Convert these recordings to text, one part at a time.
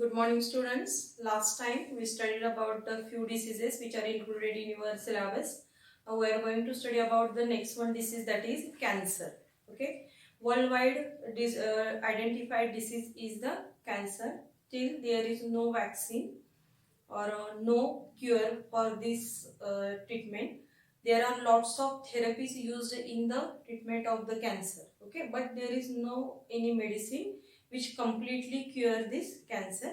Good morning, students. Last time we studied about the few diseases which are included in your syllabus. Now we are going to study about the next one disease, that is cancer. Okay. Worldwide identified disease is the cancer. Till there is no vaccine or no cure for this treatment. There are lots of therapies used in the treatment of the cancer. Okay, but there is no any medicine which completely cure this cancer.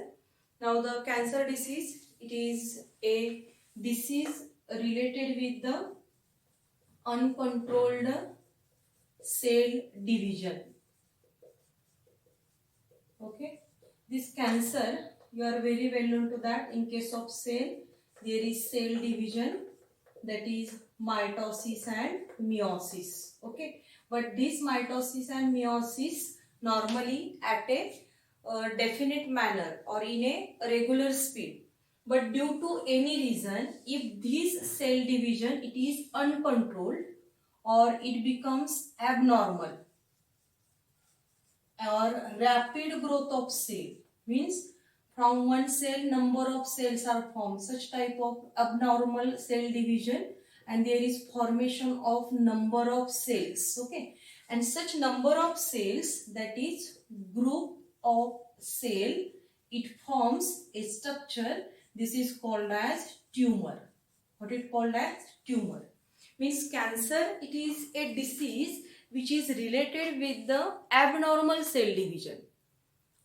Now the cancer disease, it is a disease related with the uncontrolled cell division. Okay, this cancer, you are very well known to that. In case of cell, there is cell division, that is mitosis and meiosis. Okay, but this mitosis and meiosis normally at a definite manner or in a regular speed, but due to any reason, if this cell division it is uncontrolled or it becomes abnormal or rapid growth of cell, means from one cell number of cells are formed, such type of abnormal cell division, and there is formation of number of cells. Okay, and such number of cells, that is group of cell, it forms a structure. This is called as tumor. What it called as tumor. Means cancer, it is a disease which is related with the abnormal cell division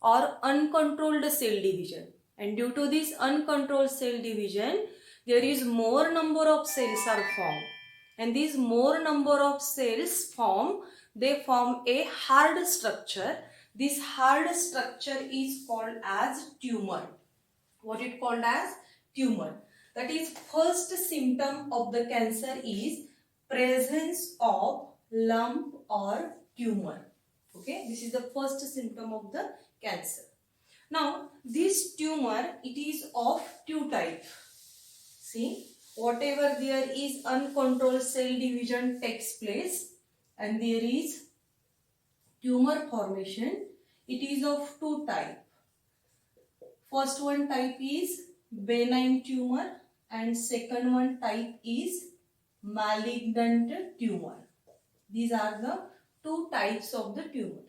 or uncontrolled cell division, and due to this uncontrolled cell division there is more number of cells are formed, and these more number of cells they form a hard structure. This hard structure is called as tumor. What it called as tumor. That is, first symptom of the cancer is presence of lump or tumor. Okay, this is the first symptom of the cancer. Now this tumor, it is of two types. See, whatever there is uncontrolled cell division takes place and there is tumor formation, it is of two types. First one type is benign tumor and second one type is malignant tumor. These are the two types of the tumor.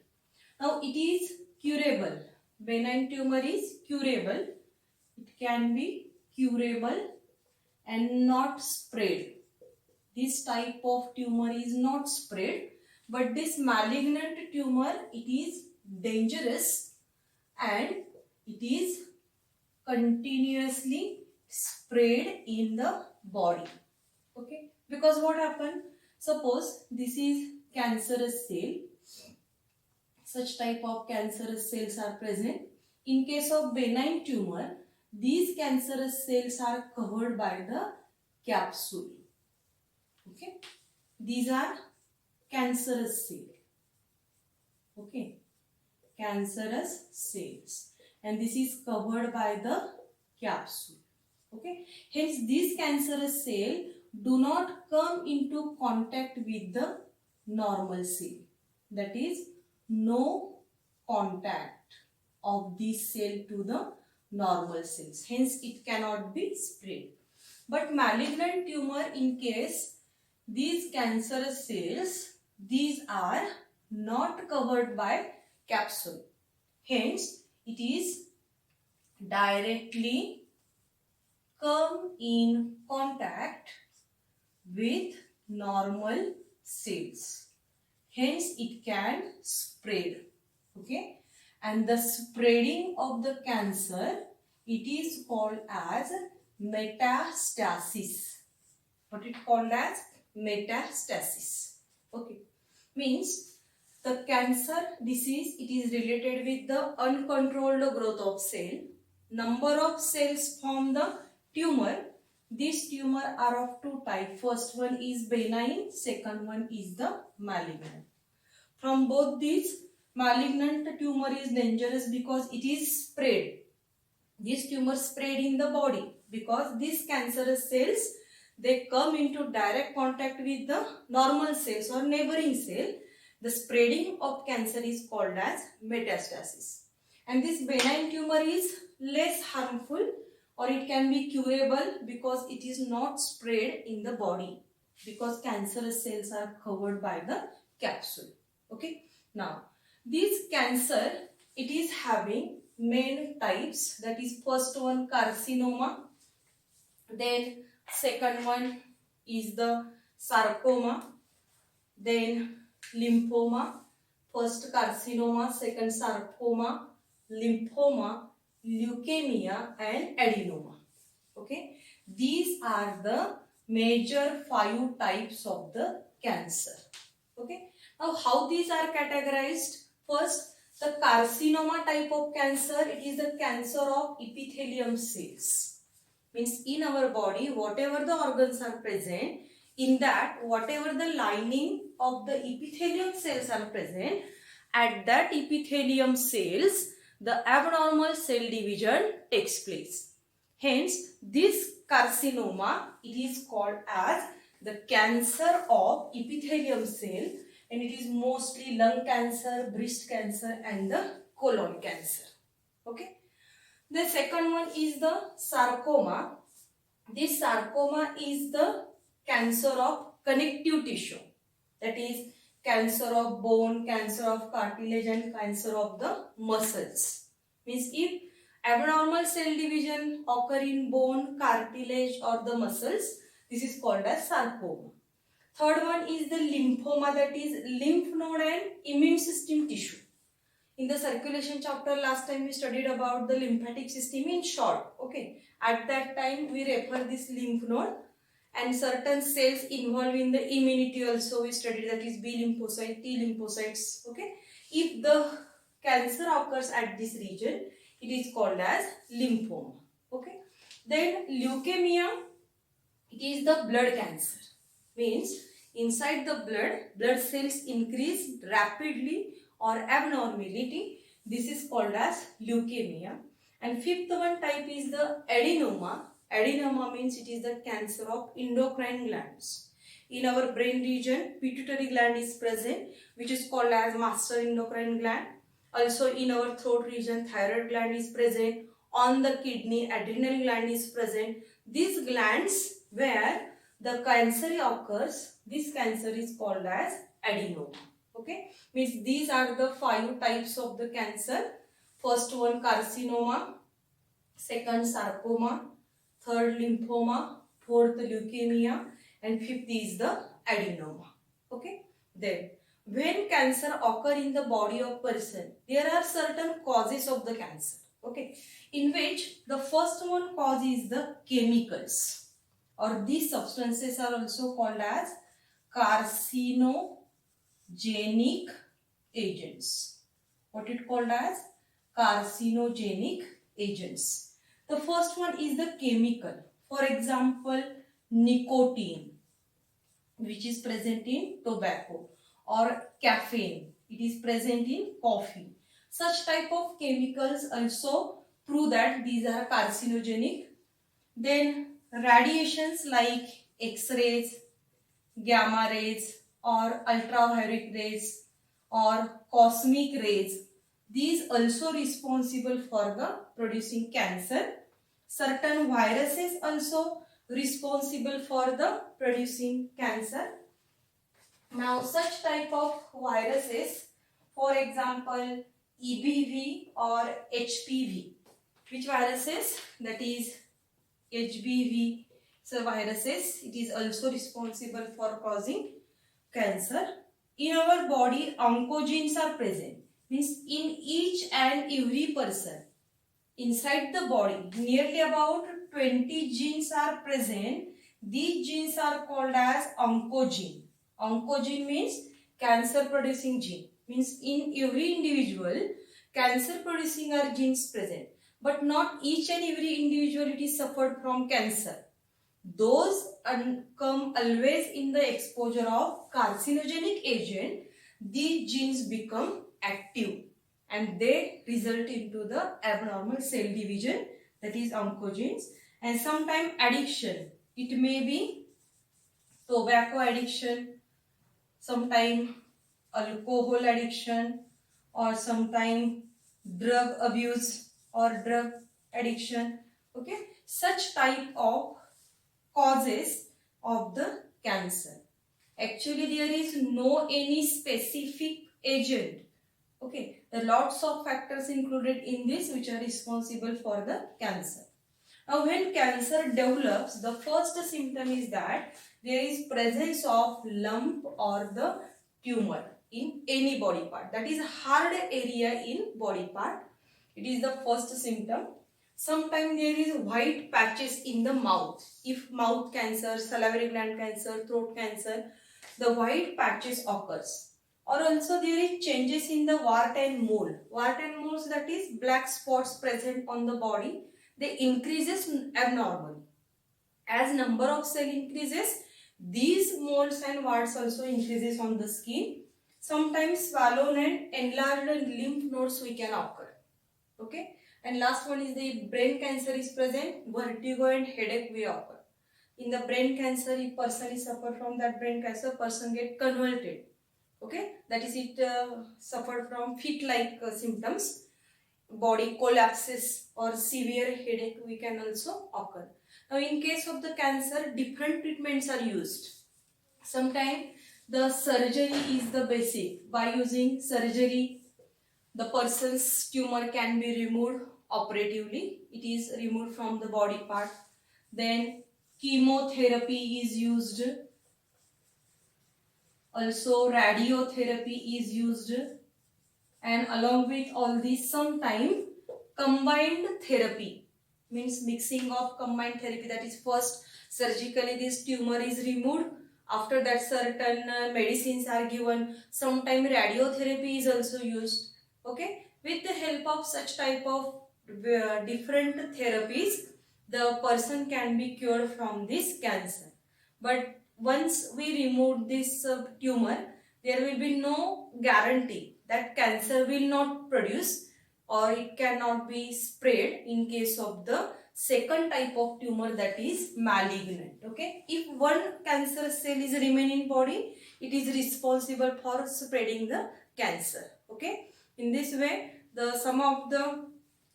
Now it is curable. Benign tumor is curable. It can be curable and not spread. This type of tumor is not spread, but this malignant tumor, it is dangerous and it is continuously spread in the body. Okay, because what happened? Suppose this is cancerous cell. Such type of cancerous cells are present. In case of benign tumor, these cancerous cells are covered by the capsule. Okay, these are cancerous cells. Okay, cancerous cells, and this is covered by the capsule. Okay, hence these cancerous cell do not come into contact with the normal cell. That is, no contact of this cell to the normal cells. Hence it cannot be spread. But malignant tumor, in case these cancerous cells, these are not covered by capsule. Hence it is directly come in contact with normal cells. Hence it can spread. Okay, and the spreading of the cancer, it is called as metastasis. What it called as metastasis. Okay, means the cancer disease, it is related with the uncontrolled growth of cell. Number of cells form the tumor. These tumor are of two types. First one is benign, second one is the malignant. From both these, malignant tumor is dangerous because it is spread. This tumor spread in the body because these cancerous cells, they come into direct contact with the normal cells or neighboring cell. The spreading of cancer is called as metastasis. and this benign tumor is less harmful, or it can be curable because it is not spread in the body, because cancerous cells are covered by the capsule. Okay. Now, this cancer, it is having main types, that is first one carcinoma, then second one is the sarcoma, then lymphoma, first carcinoma, second sarcoma, lymphoma, leukemia and adenoma. Okay, these are the major 5 types of the cancer. Okay, now how these are categorized? First, the carcinoma type of cancer, it is the cancer of epithelium cells. Means in our body, whatever the organs are present, in that whatever the lining of the epithelium cells are present, at that epithelium cells, the abnormal cell division takes place. Hence, this carcinoma, it is called as the cancer of epithelium cell, and it is mostly lung cancer, breast cancer and the colon cancer. Okay. The second one is the sarcoma. This sarcoma is the cancer of connective tissue, that is cancer of bone, cancer of cartilage and cancer of the muscles. Means if abnormal cell division occur in bone, cartilage or the muscles, this is called as sarcoma. Third one is the lymphoma, that is lymph node and immune system tissue. In the circulation chapter last time we studied about the lymphatic system in short. Okay, at that time we refer this lymph node, and certain cells involved in the immunity also we studied, that is B lymphocyte, T lymphocytes. Okay, if the cancer occurs at this region, it is called as lymphoma. Okay, then leukemia, it is the blood cancer. Means inside the blood cells increase rapidly or abnormality. This is called as leukemia. And fifth one type is the adenoma. Adenoma means it is the cancer of endocrine glands. In our brain region, pituitary gland is present, which is called as master endocrine gland. Also in our throat region, thyroid gland is present. On the kidney, adrenal gland is present. These glands where the cancer occurs, this cancer is called as adenoma. Okay, means these are the 5 types of the cancer. First one carcinoma, second sarcoma, third lymphoma, fourth leukemia and fifth is the adenoma. Okay, then when cancer occur in the body of person, there are certain causes of the cancer. Okay, in which the first one cause is the chemicals, or these substances are also called as carcinogenic agents. What it called as? Carcinogenic agents. The first one is the chemical. For example, nicotine, which is present in tobacco, or caffeine, it is present in coffee. Such type of chemicals also prove that these are carcinogenic. Then radiations like X-rays, gamma rays or ultraviolet rays or cosmic rays, these also responsible for the producing cancer. Certain viruses also responsible for the producing cancer. Now such type of viruses, for example EBV or HPV. Which viruses? That is HBV. So viruses, it is also responsible for causing cancer. In our body, oncogenes are present. Means in each and every person, inside the body, nearly about 20 genes are present. These genes are called as oncogene. Oncogene means cancer producing gene. Means in every individual, cancer producing are genes present. But not each and every individuality suffered from cancer. Those come always in the exposure of carcinogenic agent, these genes become active and they result into the abnormal cell division, that is oncogenes. And sometimes addiction, it may be tobacco addiction, sometimes alcohol addiction, or sometimes drug abuse or drug addiction. Okay, such type of causes of the cancer. Actually, there is no any specific agent. Okay, there are lots of factors included in this which are responsible for the cancer. Now, when cancer develops, the first symptom is that there is presence of lump or the tumor in any body part. That is a hard area in body part. It is the first symptom. Sometimes there is white patches in the mouth. If mouth cancer, salivary gland cancer, throat cancer, the white patches occurs. Or also there is changes in the wart and mole. Wart and moles, that is black spots present on the body. They increases abnormally. As number of cell increases, these moles and warts also increases on the skin. Sometimes swollen and enlarged lymph nodes we can occur. Okay. And last one is the brain cancer is present. Vertigo and headache will occur. In the brain cancer, if person is suffer from that brain cancer, person get converted. Okay. That is it suffered from fit-like symptoms. Body collapses or severe headache we can also occur. Now in case of the cancer, different treatments are used. Sometimes the surgery is the basic. By using surgery, the person's tumor can be removed operatively. It is removed from the body part. Then chemotherapy is used. Also radiotherapy is used. And along with all these, sometime combined therapy, means mixing of combined therapy. That is, first surgically this tumor is removed. After that certain medicines are given. Sometime radiotherapy is also used. Okay, with the help of such type of different therapies, the person can be cured from this cancer. But once we remove this tumor, there will be no guarantee that cancer will not produce or it cannot be spread in case of the second type of tumor, that is malignant. Okay, if one cancer cell is remain in body, it is responsible for spreading the cancer. Okay, in this way, the some of the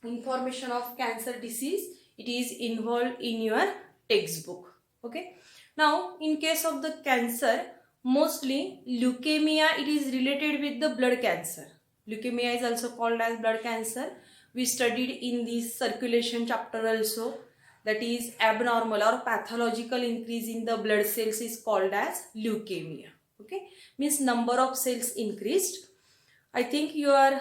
information of cancer disease, it is involved in your textbook. Okay, now in case of the cancer, mostly leukemia, it is related with the blood cancer. Leukemia is also called as blood cancer. We studied in this circulation chapter also, that is abnormal or pathological increase in the blood cells is called as leukemia. Okay, means number of cells increased. I think you are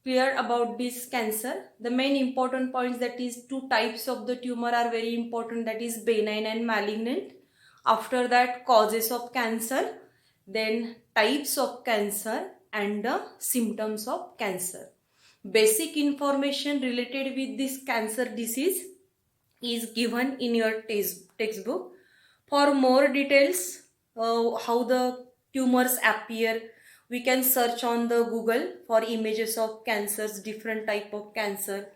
clear about this cancer. The main important points, that is two types of the tumor are very important, that is benign and malignant. After that, causes of cancer, then types of cancer and the symptoms of cancer. Basic information related with this cancer disease is given in your textbook. For more details, how the tumors appear, we can search on the Google for images of cancers, different type of cancer,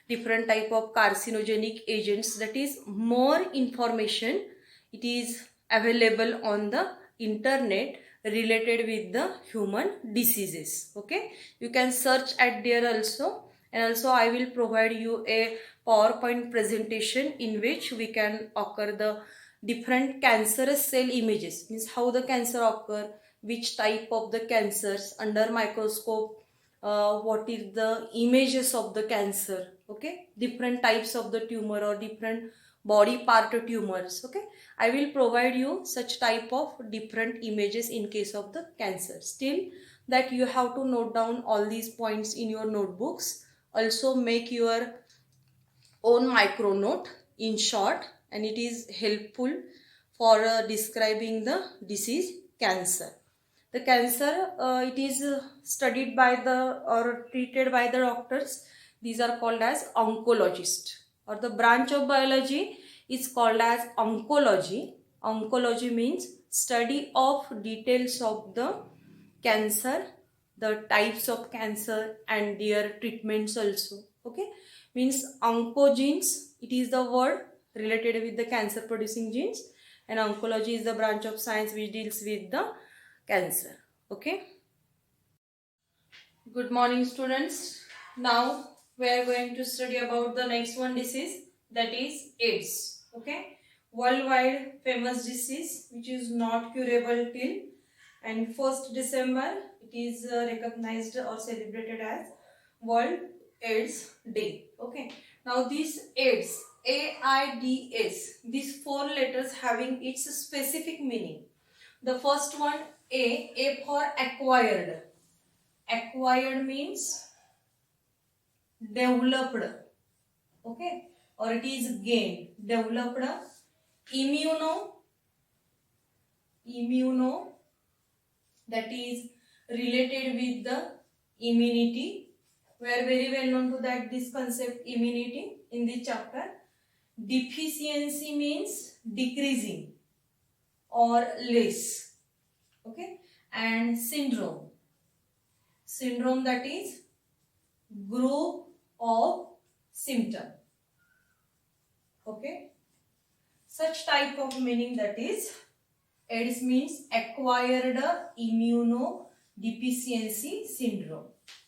different type of carcinogenic agents. That is, more information, it is available on the internet related with the human diseases. Okay, you can search at there also. And also I will provide you a PowerPoint presentation in which we can occur the different cancerous cell images, means how the cancer occur, which type of the cancers under microscope, what is the images of the cancer. Okay, different types of the tumor or different body part tumors. Okay, I will provide you such type of different images in case of the cancer. Still that you have to note down all these points in your notebooks. Also make your own micro note in short, and it is helpful for describing the disease cancer. The cancer, it is studied by the or treated by the doctors. These are called as oncologists, or the branch of biology is called as oncology. Oncology means study of details of the cancer, the types of cancer and their treatments also. Okay, means oncogenes, it is the word related with the cancer producing genes, and oncology is the branch of science which deals with the cancer. Okay, good morning students. Now we are going to study about the next one disease, that is AIDS. Okay, worldwide famous disease which is not curable till, and 1st December it is recognized or celebrated as World AIDS Day. Okay, now this AIDS, AIDS, these 4 letters having its specific meaning. The first one, A for acquired. Acquired means developed, okay, or it is gained, developed. Immuno, that is related with the immunity. We are very well known to that this concept immunity in this chapter. Deficiency means decreasing or less, okay, and syndrome, that is group of symptom, okay. Such type of meaning, that is AIDS means acquired immunodeficiency syndrome.